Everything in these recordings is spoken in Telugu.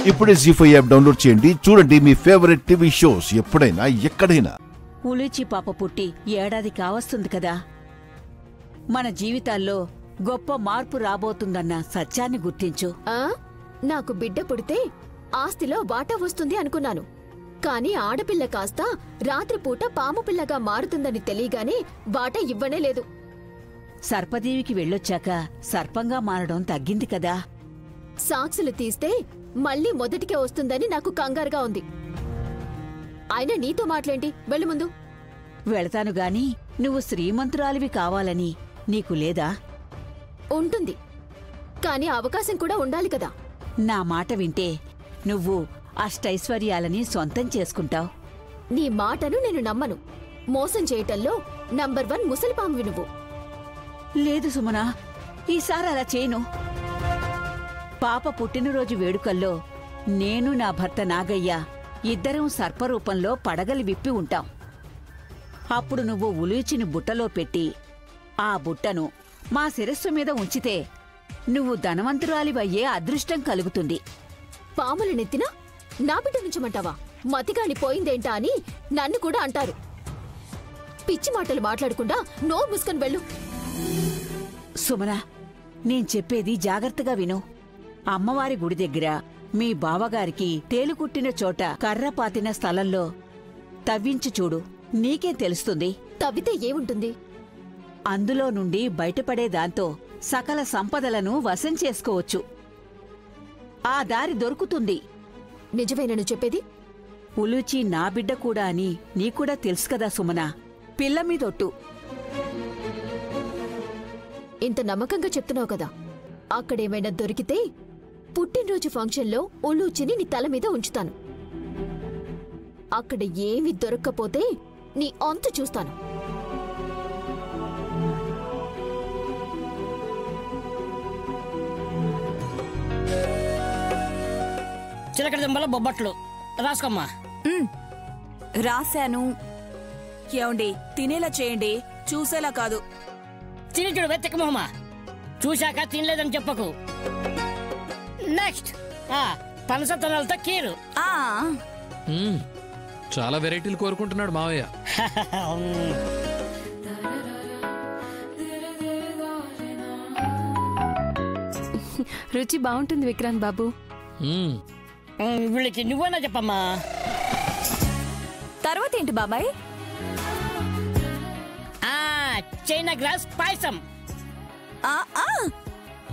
ఇప్పుడే జీ5 యాప్ డౌన్లోడ్ చేయండి. చూడండి మీ ఫేవరెట్ టీవీ షోస్ ఎప్పుడైనా ఎక్కడైనా. ఉలూచి పాప పుట్టి ఏడాది కావస్తుంది కదా. మన జీవితాల్లో గొప్ప మార్పు రాబోతుందన్న సత్యాన్ని గుర్తించు. నాకు బిడ్డ పుడితే ఆస్తిలో వాటా వస్తుంది అనుకున్నాను. కాని ఆడపిల్ల కాస్త రాత్రిపూట పాము పిల్లగా మారుతుందని తెలియగానే వాటా ఇవ్వనే లేదు. సర్పదేవికి వెళ్ళొచ్చాక సర్పంగా మారడం తగ్గింది కదా. సాక్షులు తీస్తే మళ్ళీ మొదటికే వస్తుందని నాకు కంగారుగా ఉంది. అయినా నీతో మాట్లాంటి, వెళ్ళు ముందు. వెళతాను గాని నువ్వు శ్రీమంతురాలివి కావాలని నీకు లేదా? ఉంటుంది, కాని అవకాశం కూడా ఉండాలి కదా. నా మాట వింటే నువ్వు అష్టైశ్వర్యాలని సొంతం చేసుకుంటావు. నీ మాటను నేను నమ్మను. మోసం చేయటంలో నంబర్ 1 ముసలిపామువి నువ్వు. లేదు సుమనా, ఈసారి అలా చేయను. పాప పుట్టినరోజు వేడుకల్లో నేను నా భర్త నాగయ్య ఇద్దరం సర్పరూపంలో పడగలి విప్పి ఉంటాం. అప్పుడు నువ్వు ఉలూచిని బుట్టలో పెట్టి ఆ బుట్టను మా శిరస్సు మీద ఉంచితే నువ్వు ధనవంతురాలివయ్యే అదృష్టం కలుగుతుంది. పాములు నెత్తినా నా బిడ్డ నుంచమంటావా? మతిగాని పోయిందేంటా అని నన్ను కూడా అంటారు. పిచ్చి మాటలు మాట్లాడకుండా నోరు మూసుకొని వెళ్ళు. సుమనా, నేను చెప్పేది జాగ్రత్తగా విను. అమ్మవారి గుడి దగ్గర మీ బావగారికి తేలుకుట్టిన చోట కర్ర పాతిన స్థలంలో తవ్వించి చూడు, నీకేం తెలుస్తుంది. తవ్వితే ఏముంటుంది? అందులో నుండి బయటపడేదాంతో సకల సంపదలను వశం చేసుకోవచ్చు. ఆ దారి దొరుకుతుంది. నిజమేనను చెప్పేది? ఉలూచి నా బిడ్డ కూడా అని నీకూడా తెలుసు కదా సుమనా. పిల్ల మీదొట్టు. ఇంత నమ్మకంగా చెప్తున్నావు కదా. అక్కడేమైనా దొరికితే పుట్టినరోజు ఫంక్షన్లో ఉలూచిని నీ తల మీద ఉంచుతాను. అక్కడ ఏమీ దొరక్కపోతే నీ అంతు చూస్తాను. చిలకడ దింబల బొబ్బట్లు రాసుకోమ్మా. రాశాను. ఏమండి, తినేలా చేయండి, చూసేలా కాదు. తిని చూడు వెత్తక మొహమా. చూశాక తినలేదని చెప్పకు. నెక్స్ట్ పనస తొనలతో కీరు. చాలా వెరైటీలు కోరుకుంటున్నాడు మావయ్య. రుచి బాగుంటుంది విక్రాంత్ బాబు. వీళ్ళకి నువ్వన్నా చెప్పమ్మా. తర్వాత ఏంటి బాబాయ్? చైనా గ్రాస్ పాయసం.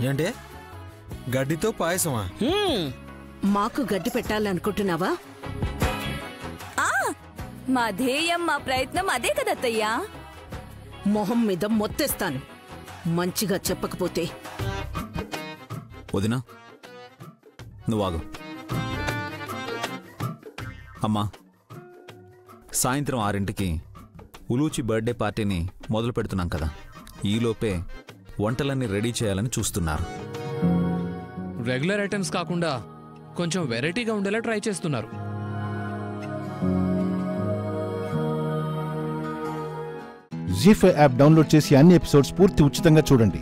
ఏంటే గడ్డితో పాయసమా? మాకు గడ్డి పెట్టాలనుకుంటున్నావా? మా ధ్యేయం, మా ప్రయత్నం అదే కదత్తయ్యా. మొహం మీద మొత్తేస్తాను మంచిగా చెప్పకపోతే. వదినా, నువ్వాగు. అమ్మా, సాయంత్రం 6ంటికి ఉలూచి బర్త్డే పార్టీని మొదలు పెడుతున్నాం కదా. ఈలోపే వంటలన్నీ రెడీ చేయాలని చూస్తున్నారు. రెగ్యులర్ ఐటమ్స్ కాకుండా కొంచెం వెరైటీగా ఉండేలా ట్రై చేస్తున్నారు. జీ5 యాప్ డౌన్లోడ్ చేసి అన్ని ఎపిసోడ్స్ పూర్తి ఉచితంగా చూడండి.